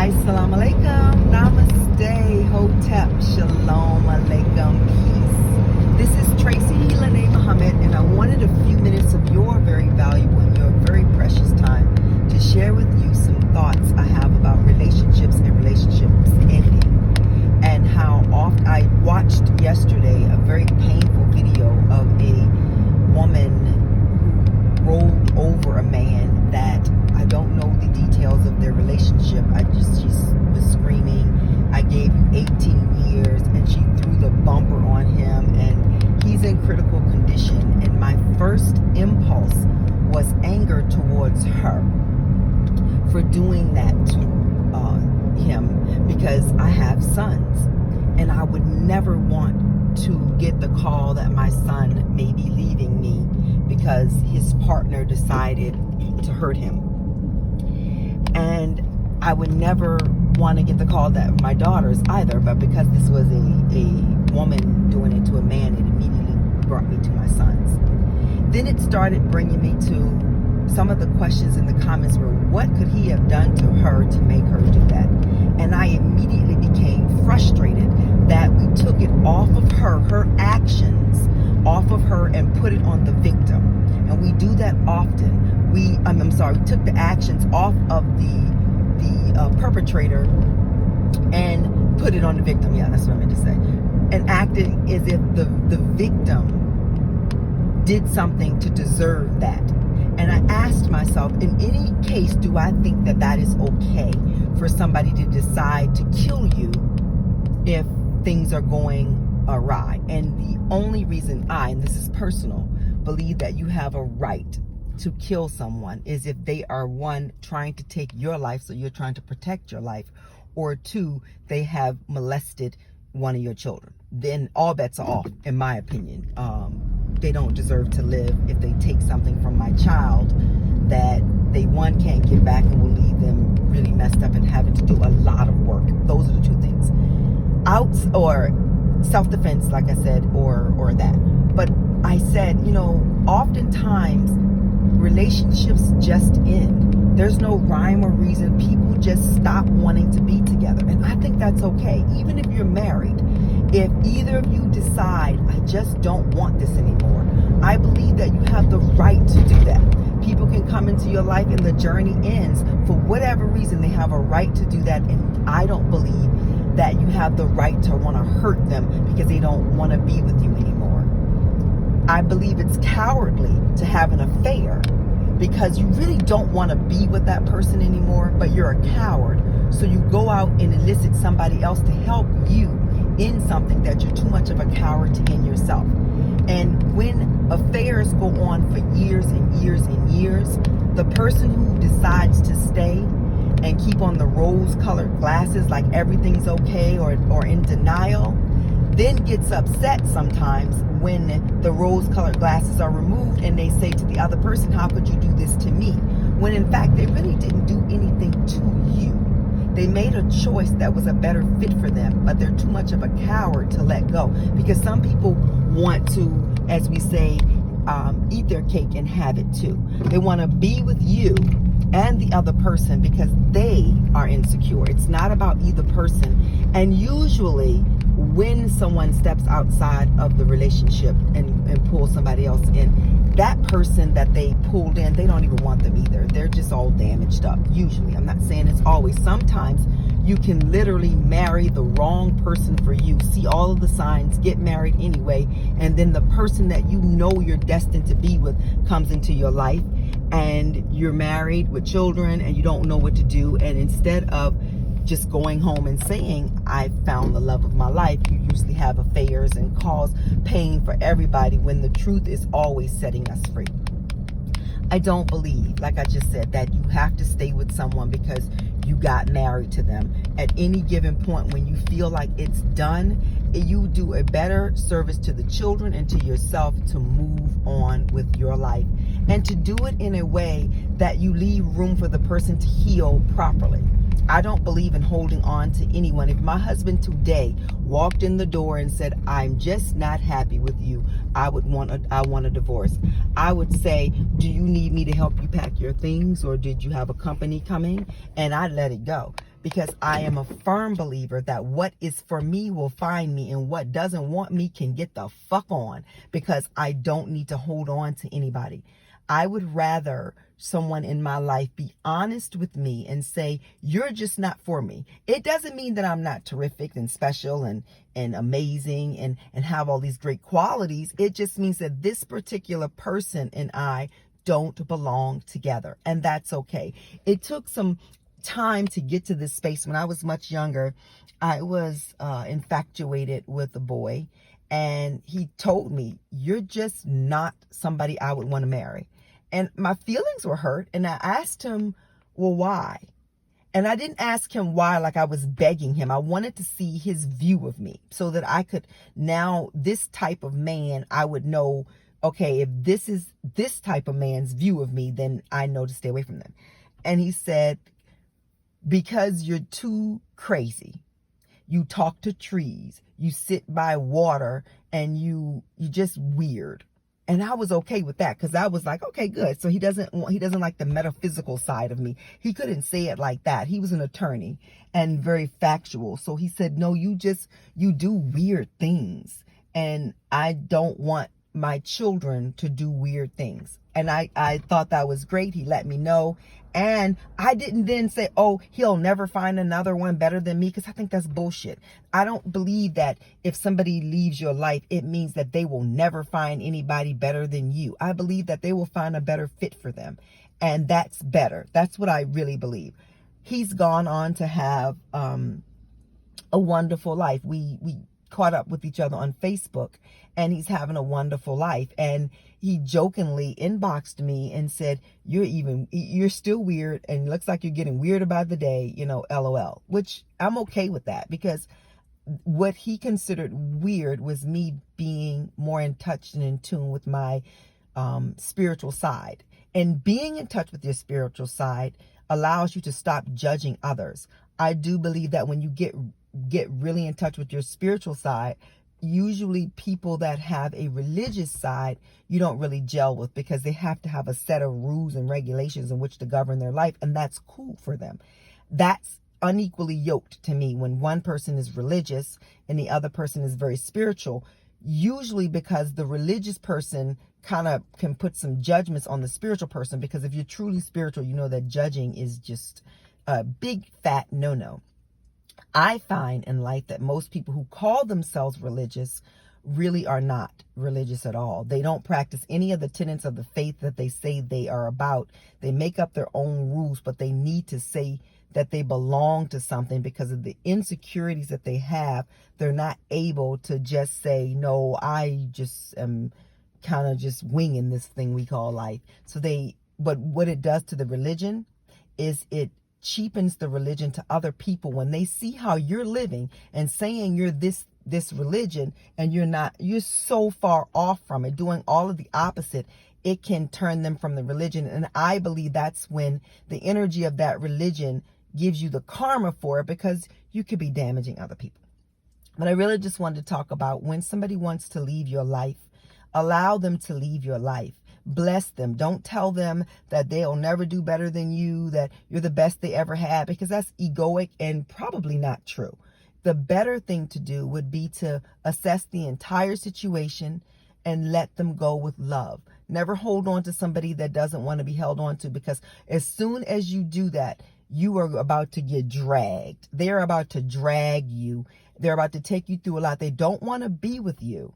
Assalamu alaikum, namaste, hotep, shalom alaikum, peace. This is Tracy Lene Muhammad, and I wanted a few minutes of your very valuable and your very precious time to share with you some thoughts I have about relationships and relationships ending, and how oft I watched yesterday a very painful video of a woman who rolled over a man that I don't know the details of their relationship. She was screaming, I gave you 18 years, and she threw the bumper on him, and he's in critical condition. And my first impulse was anger towards her for doing that to him, because I have sons, and I would never want to get the call that my son may be leaving me because his partner decided to hurt him. And I would never want to get the call that my daughters either, but because this was a woman doing it to a man, it immediately brought me to my sons. Then it started bringing me to some of the questions in the comments were, what could he have done to her to make her do that? And I immediately became frustrated that we took it off of her actions off of her, and put it on the victim. And we do that often. We took the actions off of the perpetrator and put it on the victim. Yeah, that's what I meant to say. And acting as if the victim did something to deserve that. And I asked myself, in any case, do I think that that is okay for somebody to decide to kill you if things are going awry? And the only reason and this is personal, believe that you have a right to kill someone is if they are, one, trying to take your life, so you're trying to protect your life, or two, they have molested one of your children. Then all bets are off, in my opinion. They don't deserve to live if they take something from my child that they, one, can't give back, and will leave them really messed up and having to do a lot of work. Those are the two things. Outs or self-defense, like I said, or that. But I said, oftentimes relationships just end. There's no rhyme or reason. People just stop wanting to be together. And I think that's okay. Even if you're married, if either of you decide, I just don't want this anymore, I believe that you have the right to do that. People can come into your life and the journey ends. For whatever reason, they have a right to do that. And I don't believe that you have the right to want to hurt them because they don't want to be with you anymore. I believe it's cowardly to have an affair because you really don't want to be with that person anymore, but you're a coward. So you go out and enlist somebody else to help you in something that you're too much of a coward to end yourself. And when affairs go on for years and years and years, the person who decides to stay and keep on the rose-colored glasses like everything's okay, or in denial, then gets upset sometimes when the rose-colored glasses are removed and they say to the other person, how could you do this to me? When in fact, they really didn't do anything to you. They made a choice that was a better fit for them, but they're too much of a coward to let go. Because some people want to, as we say, eat their cake and have it too. They want to be with you and the other person because they are insecure. It's not about either person. And usually when someone steps outside of the relationship and pulls somebody else in, that person that they pulled in, they don't even want them either. They're just all damaged up. Usually, I'm not saying it's always. Sometimes you can literally marry the wrong person for you, see all of the signs, get married anyway, and then the person that you know you're destined to be with comes into your life, and you're married with children and you don't know what to do. And instead of just going home and saying, I found the love of my life, you usually have affairs and cause pain for everybody, when the truth is always setting us free. I don't believe, like I just said, that you have to stay with someone because you got married to them. At any given point when you feel like it's done, you do a better service to the children and to yourself to move on with your life, and to do it in a way that you leave room for the person to heal properly. I don't believe in holding on to anyone. If my husband today walked in the door and said, I'm just not happy with you, I want a divorce, I would say, do you need me to help you pack your things, or did you have a company coming? And I'd let it go. because I am a firm believer that what is for me will find me, and what doesn't want me can get the fuck on, because I don't need to hold on to anybody. I would rather someone in my life be honest with me and say, you're just not for me. It doesn't mean that I'm not terrific and special and amazing and have all these great qualities. It just means that this particular person and I don't belong together, and that's okay. It took some time to get to this space. When I was much younger, I was infatuated with a boy, and he told me, you're just not somebody I would want to marry. And my feelings were hurt, and I asked him, well, why? And I didn't ask him why like I was begging him. I wanted to see his view of me so that I could now, this type of man, I would know, okay, if this is this type of man's view of me, then I know to stay away from them. And he said, because you're too crazy. You talk to trees, you sit by water, and you're just weird. And I was okay with that, because I was like, okay, good. So he doesn't like the metaphysical side of me. He couldn't say it like that. He was an attorney and very factual. So he said, no, you do weird things. And I don't want my children to do weird things. And I thought that was great. He let me know. And I didn't then say, oh, he'll never find another one better than me, because I think that's bullshit. I don't believe that if somebody leaves your life, it means that they will never find anybody better than you. I believe that they will find a better fit for them. And that's better. That's what I really believe. He's gone on to have a wonderful life. We caught up with each other on Facebook, and he's having a wonderful life. And he jokingly inboxed me and said, you're still weird, and it looks like you're getting weirder by the day, LOL, which I'm okay with that, because what he considered weird was me being more in touch and in tune with my spiritual side. And being in touch with your spiritual side allows you to stop judging others. I do believe that when you get really in touch with your spiritual side, usually people that have a religious side, you don't really gel with, because they have to have a set of rules and regulations in which to govern their life. And that's cool for them. That's unequally yoked to me when one person is religious and the other person is very spiritual, usually because the religious person kind of can put some judgments on the spiritual person, because if you're truly spiritual, you know that judging is just a big fat no-no. I find in life that most people who call themselves religious really are not religious at all. They don't practice any of the tenets of the faith that they say they are about. They make up their own rules, but they need to say that they belong to something because of the insecurities that they have. They're not able to just say, no, I just am kind of just winging this thing we call life. But what it does to the religion is it cheapens the religion to other people. When they see how you're living and saying you're this religion and you're not, you're so far off from it, doing all of the opposite, it can turn them from the religion. And I believe that's when the energy of that religion gives you the karma for it, because you could be damaging other people. But I really just wanted to talk about when somebody wants to leave your life, allow them to leave your life. Bless them. Don't tell them that they'll never do better than you, that you're the best they ever had, because that's egoic and probably not true. The better thing to do would be to assess the entire situation and let them go with love. Never hold on to somebody that doesn't want to be held on to, because as soon as you do that, you are about to get dragged. They're about to drag you. They're about to take you through a lot. They don't want to be with you.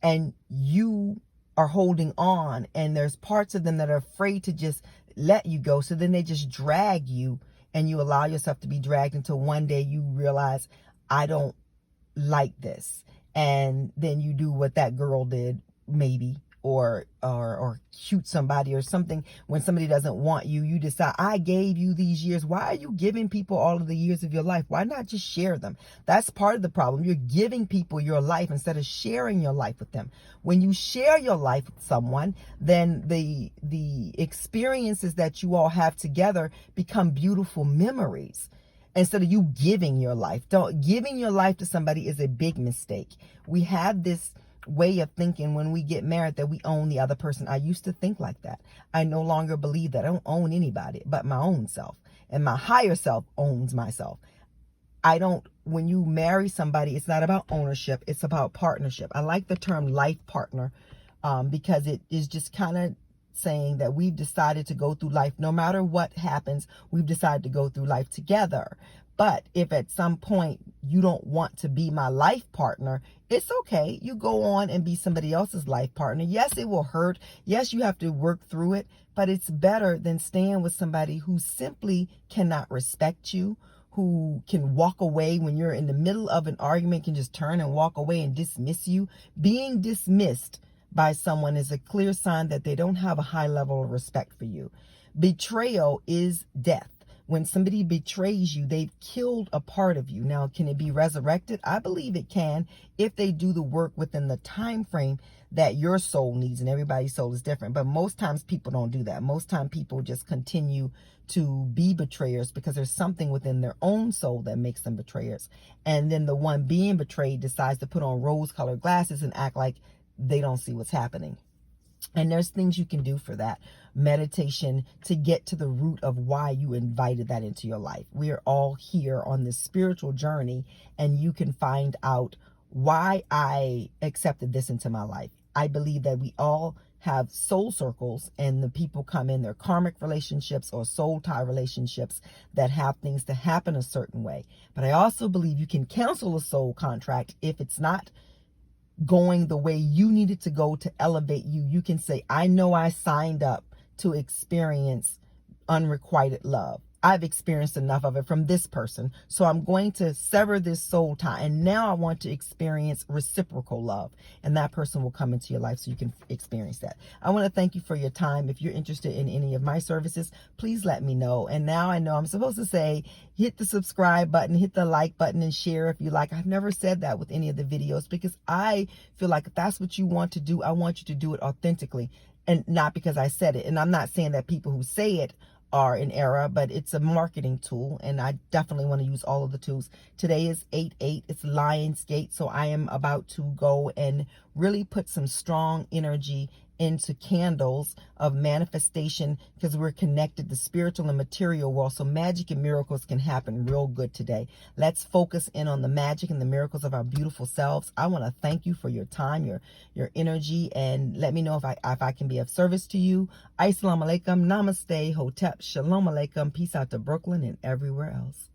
And you are holding on, and there's parts of them that are afraid to just let you go. So then they just drag you, and you allow yourself to be dragged until one day you realize, I don't like this. And then you do what that girl did, maybe, or shoot somebody or something. When somebody doesn't want you, you decide, I gave you these years. Why are you giving people all of the years of your life? Why not just share them? That's part of the problem. You're giving people your life instead of sharing your life with them. When you share your life with someone, then the experiences that you all have together become beautiful memories, instead of you giving your life. Giving your life to somebody is a big mistake. We have this way of thinking when we get married that we own the other person. I used to think like that. I no longer believe that. I don't own anybody but my own self. and my higher self owns myself. When you marry somebody, it's not about ownership, it's about partnership. I like the term life partner because it is just kind of saying that we've decided to go through life. No matter what happens, we've decided to go through life together. But if at some point you don't want to be my life partner, it's okay. You go on and be somebody else's life partner. Yes, it will hurt. Yes, you have to work through it, but it's better than staying with somebody who simply cannot respect you, who can walk away when you're in the middle of an argument, can just turn and walk away and dismiss you. Being dismissed by someone is a clear sign that they don't have a high level of respect for you. Betrayal is death. When somebody betrays you, they've killed a part of you. Now, can it be resurrected? I believe it can if they do the work within the time frame that your soul needs, and everybody's soul is different. But most times people don't do that. Most time people just continue to be betrayers because there's something within their own soul that makes them betrayers. And then the one being betrayed decides to put on rose-colored glasses and act like they don't see what's happening. And there's things you can do for that. Meditation to get to the root of why you invited that into your life. We're all here on this spiritual journey, and you can find out why I accepted this into my life. I believe that we all have soul circles, and the people come in their karmic relationships or soul tie relationships that have things to happen a certain way. But I also believe you can cancel a soul contract if it's not going the way you needed to go to elevate you. You can say, I know I signed up to experience unrequited love. I've experienced enough of it from this person, so I'm going to sever this soul tie, and now I want to experience reciprocal love, and that person will come into your life so you can experience that. I want to thank you for your time. If you're interested in any of my services, please let me know. And now I know I'm supposed to say hit the subscribe button, hit the like button, and share if you like. I've never said that with any of the videos because I feel like if that's what you want to do, I want you to do it authentically and not because I said it. And I'm not saying that people who say it are in error, but it's a marketing tool, and I definitely want to use all of the tools. Today is 8/8. It's Lionsgate, so I am about to go and really put some strong energy into candles of manifestation because we're connected to spiritual and material world, so magic and miracles can happen real good today. Let's focus in on the magic and the miracles of our beautiful selves. I want to thank you for your time, your energy, and let me know if I can be of service to you. Assalamu alaikum, namaste, hotep, shalom alaikum, peace out to Brooklyn and everywhere else.